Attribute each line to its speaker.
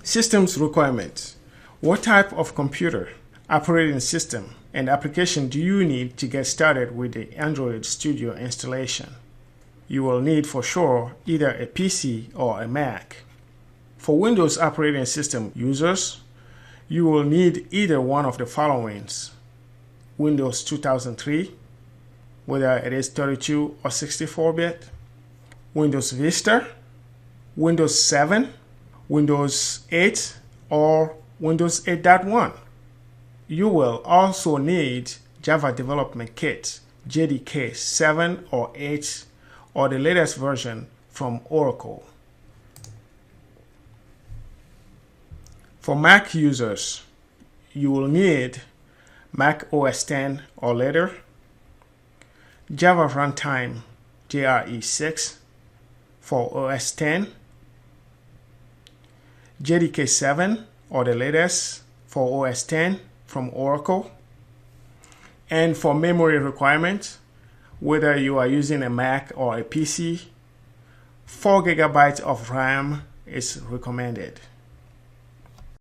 Speaker 1: Systems requirements. What type of computer, operating system, and application do you need to get started with the Android Studio installation? You will need for sure either a PC or a Mac. For Windows operating system users, you will need either one of the followings: Windows 2003, whether it is 32 or 64-bit, Windows Vista, Windows 7, Windows 8, or Windows 8.1. You will also need Java Development Kit, JDK 7 or 8, or the latest version from Oracle. For Mac users, you will need Mac OS X or later, Java Runtime JRE 6 for OS X, JDK 7 or the latest for OS X from Oracle. And for memory requirements, whether you are using a Mac or a PC, 4 GB of RAM is recommended.